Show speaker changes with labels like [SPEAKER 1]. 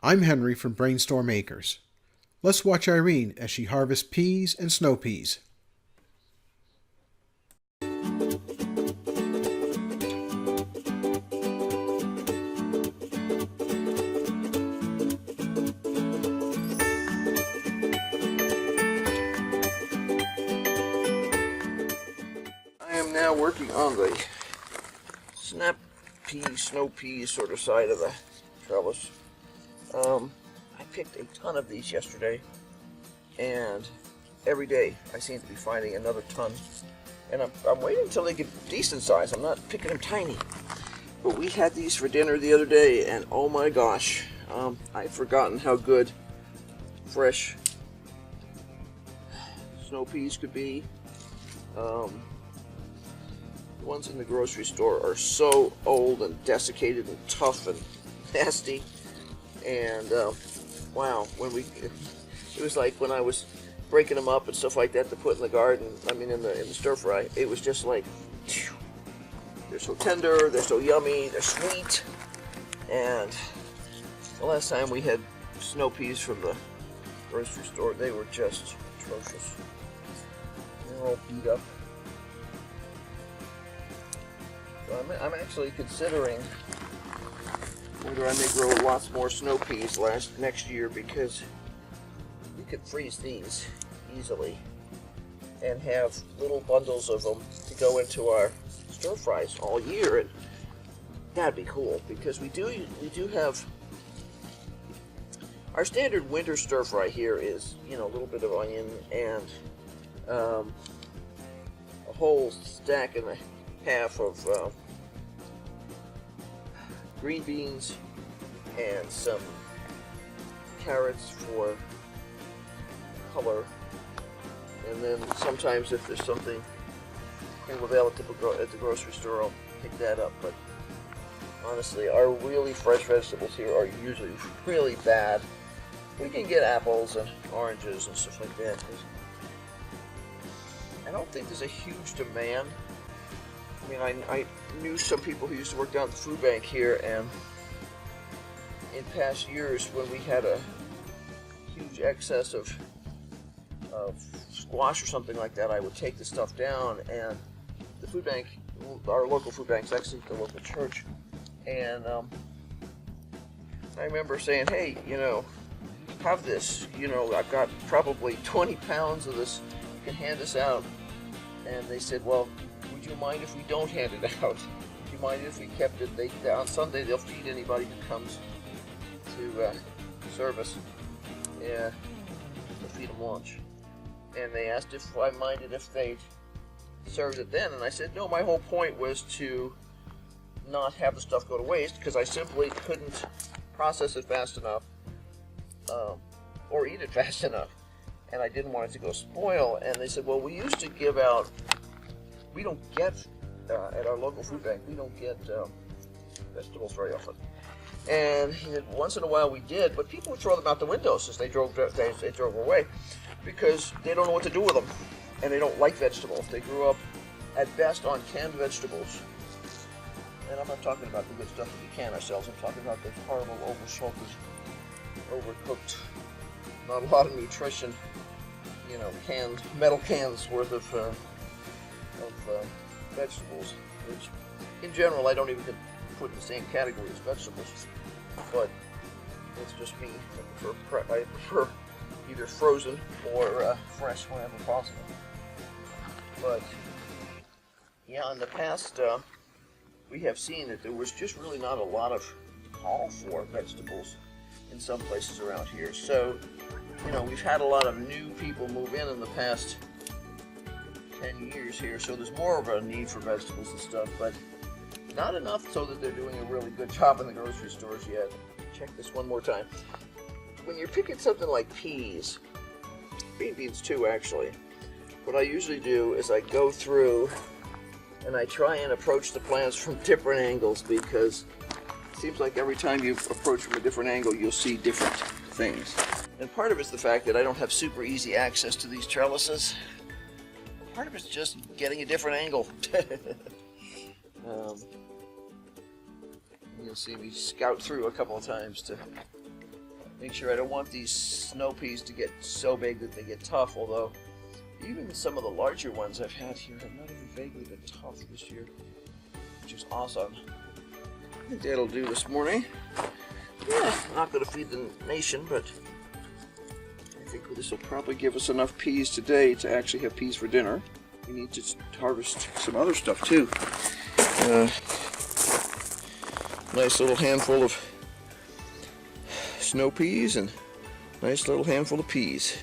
[SPEAKER 1] I'm Henry from BrainStorm Acres. Let's watch Irene as she harvests peas and snow peas.
[SPEAKER 2] I am now working on the snap pea, snow pea sort of side of the trellis. I picked a ton of these yesterday, and every day I seem to be finding another ton. And I'm waiting until they get decent size. I'm not picking them tiny. But we had these for dinner the other day, and oh my gosh, I'd forgotten how good fresh snow peas could be. The ones in the grocery store are so old and desiccated and tough and nasty. And wow, it was like when I was breaking them up and stuff like that to put in the garden, I mean in the stir fry, it was just like, phew, they're so tender, they're so yummy, they're sweet. And the last time we had snow peas from the grocery store, they were just atrocious. They're all beat up. So I'm actually considering whether I may grow lots more snow peas next year, because we could freeze these easily and have little bundles of them to go into our stir fries all year, and that'd be cool, because we do have our standard winter stir fry here is, you know, a little bit of onion and a whole stack and a half of green beans and some carrots for color, and then sometimes if there's something available at the grocery store, I'll pick that up. But honestly, our really fresh vegetables here are usually really bad. We can get apples and oranges and stuff like that. I don't think there's a huge demand. I mean, I knew some people who used to work down at the food bank here, and in past years when we had a huge excess of squash or something like that, I would take the stuff down, and the food bank, our local food bank is actually the local church, and I remember saying, hey, you know, have this, you know, I've got probably 20 pounds of this, you can hand this out. And they said, well, would you mind if we don't hand it out? Would you mind if we kept it? On Sunday they'll feed anybody who comes to service. Yeah, they'll feed them lunch. And they asked if I minded if they served it then, and I said no. My whole point was to not have the stuff go to waste, because I simply couldn't process it fast enough, or eat it fast enough, and I didn't want it to go spoil. And they said, well, we used to give out. We don't get at our local food bank. We don't get vegetables very often. And he said, once in a while we did, but people would throw them out the windows as they drove away, because they don't know what to do with them, and they don't like vegetables. They grew up at best on canned vegetables. And I'm not talking about the good stuff that we can ourselves. I'm talking about the horrible, over-salted, overcooked, not a lot of nutrition, you know, metal cans worth of vegetables, which in general I don't even put in the same category as vegetables, but it's just me. I prefer either frozen or fresh whenever possible. But yeah, in the past we have seen that there was just really not a lot of call for vegetables in some places around here. So, you know, we've had a lot of new people move in the past 10 years here, so there's more of a need for vegetables and stuff, but not enough so that they're doing a really good job in the grocery stores yet. Check this one more time. When you're picking something like peas, green beans too actually, what I usually do is I go through and I try and approach the plants from different angles, because it seems like every time you approach from a different angle, you'll see different things. And part of it's the fact that I don't have super easy access to these trellises. Part of it's just getting a different angle. You'll see me scout through a couple of times to Make sure I don't want these snow peas to get so big that they get tough, although even some of the larger ones I've had here have not even vaguely been tough this year, which is awesome. I think that'll do this morning. Yeah, I'm not going to feed the nation, but I think this will probably give us enough peas today to actually have peas for dinner. We need to harvest some other stuff too. Nice little handful of snow peas and nice little handful of peas.